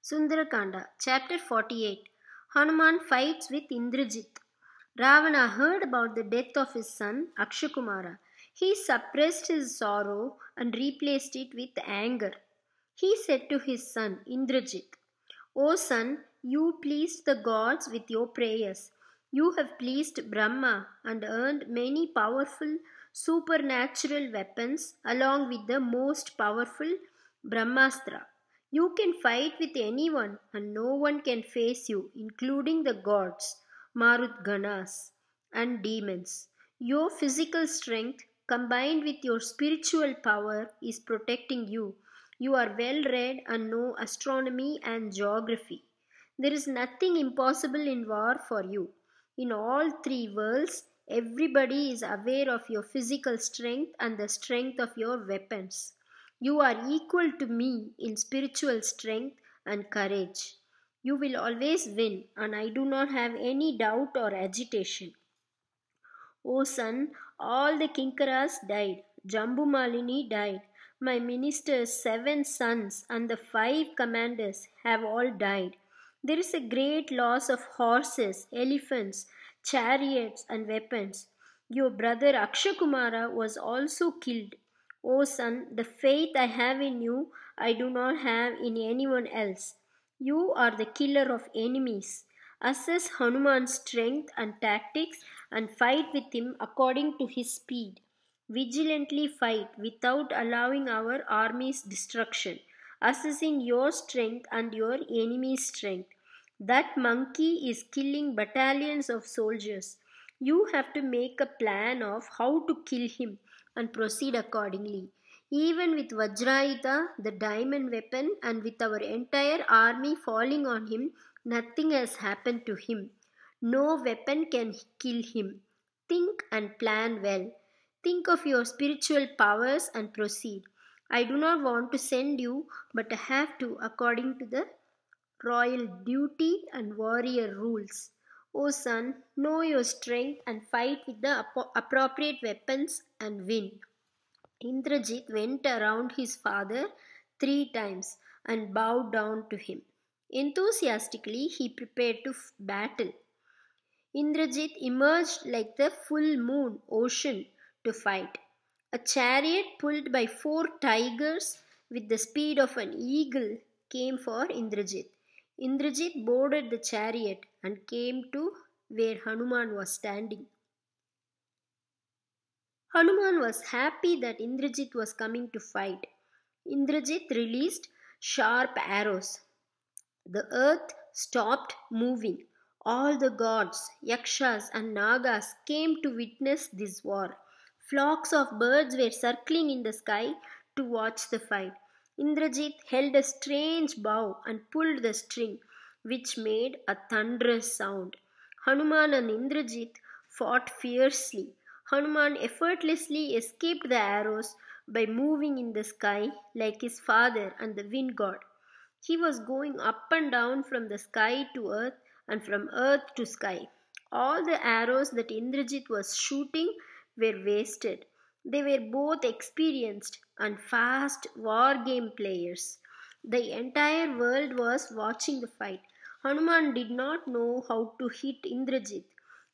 Sundarakanda, Chapter 48. Hanuman fights with Indrajit. Ravana heard about the death of his son Akshakumara. He suppressed his sorrow and replaced it with anger. He said to his son Indrajit, O son, you pleased the gods with your prayers. You have pleased Brahma and earned many powerful supernatural weapons along with the most powerful Brahmastra. You can fight with anyone and no one can face you, including the gods, Marutganas, and demons. Your physical strength combined with your spiritual power is protecting you. You are well read and know astronomy and geography. There is nothing impossible in war for you. In all three worlds, everybody is aware of your physical strength and the strength of your weapons. You are equal to me in spiritual strength and courage. You will always win, and I do not have any doubt or agitation. O son, all the Kinkaras died. Jambumalini died. My minister's 7 sons and the 5 commanders have all died. There is a great loss of horses, elephants, chariots, and weapons. Your brother Akshakumara was also killed. O son, the faith I have in you, I do not have in anyone else. You are the killer of enemies. Assess Hanuman's strength and tactics and fight with him according to his speed. Vigilantly fight without allowing our army's destruction, assessing your strength and your enemy's strength. That monkey is killing battalions of soldiers. You have to make a plan of how to kill him and proceed accordingly. Even with Vajrayuta, the diamond weapon, and with our entire army falling on him, nothing has happened to him. No weapon can kill him. Think and plan well. Think of your spiritual powers and proceed. I do not want to send you, but I have to according to the royal duty and warrior rules. O son, know your strength and fight with the appropriate weapons and win. Indrajit went around his father 3 times and bowed down to him. Enthusiastically, he prepared to battle. Indrajit emerged like the full moon ocean to fight. A chariot pulled by 4 tigers with the speed of an eagle came for Indrajit. Indrajit boarded the chariot and came to where Hanuman was standing. Hanuman was happy that Indrajit was coming to fight. Indrajit released sharp arrows. The earth stopped moving. All the gods, yakshas, and nagas came to witness this war. Flocks of birds were circling in the sky to watch the fight. Indrajit held a strange bow and pulled the string, which made a thunderous sound. Hanuman and Indrajit fought fiercely. Hanuman effortlessly escaped the arrows by moving in the sky like his father and the wind god. He was going up and down from the sky to earth and from earth to sky. All the arrows that Indrajit was shooting were wasted. They were both experienced and fast war game players. The entire world was watching the fight. Hanuman did not know how to hit Indrajit,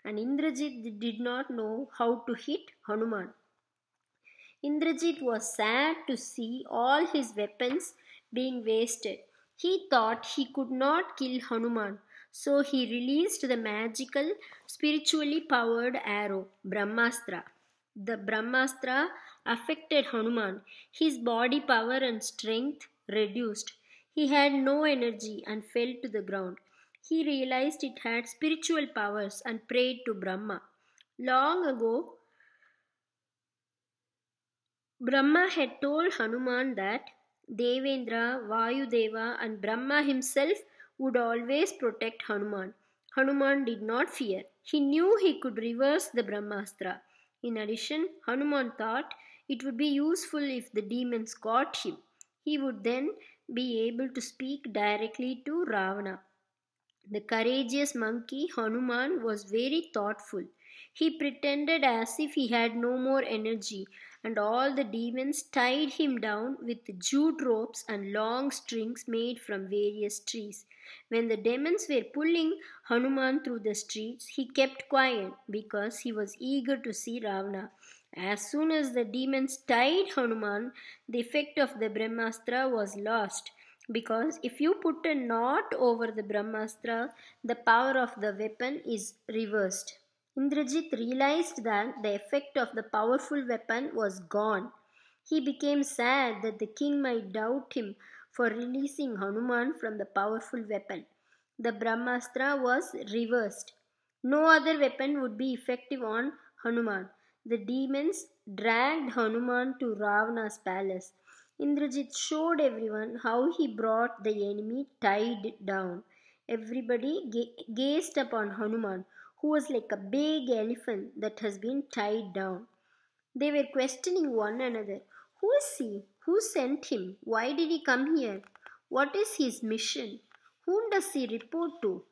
and Indrajit did not know how to hit Hanuman. Indrajit was sad to see all his weapons being wasted. He thought he could not kill Hanuman, so he released the magical, spiritually powered arrow, Brahmastra. The Brahmastra affected Hanuman. His body power and strength reduced. He had no energy and fell to the ground. He realized it had spiritual powers and prayed to Brahma. Long ago, Brahma had told Hanuman that Devendra, Vayudeva, and Brahma himself would always protect Hanuman. Hanuman did not fear. He knew he could reverse the Brahmastra. In addition, Hanuman thought it would be useful if the demons got him. He would then be able to speak directly to Ravana. The courageous monkey Hanuman was very thoughtful. He pretended as if he had no more energy and all the demons tied him down with jute ropes and long strings made from various trees. When the demons were pulling Hanuman through the streets, he kept quiet because he was eager to see Ravana. As soon as the demons tied Hanuman, the effect of the Brahmastra was lost. Because if you put a knot over the Brahmastra, the power of the weapon is reversed. Indrajit realized that the effect of the powerful weapon was gone. He became sad that the king might doubt him for releasing Hanuman from the powerful weapon. The Brahmastra was reversed. No other weapon would be effective on Hanuman. The demons dragged Hanuman to Ravana's palace. Indrajit showed everyone how he brought the enemy tied down. Everybody gazed upon Hanuman, who was like a big elephant that has been tied down. They were questioning one another. Who is he? Who sent him? Why did he come here? What is his mission? Whom does he report to?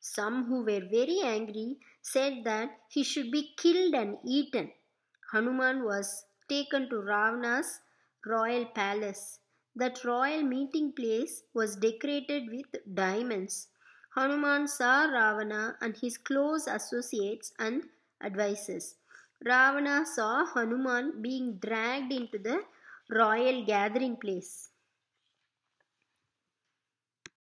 Some who were very angry said that he should be killed and eaten. Hanuman was taken to Ravana's royal palace. That royal meeting place was decorated with diamonds. Hanuman saw Ravana and his close associates and advisors. Ravana saw Hanuman being dragged into the royal gathering place.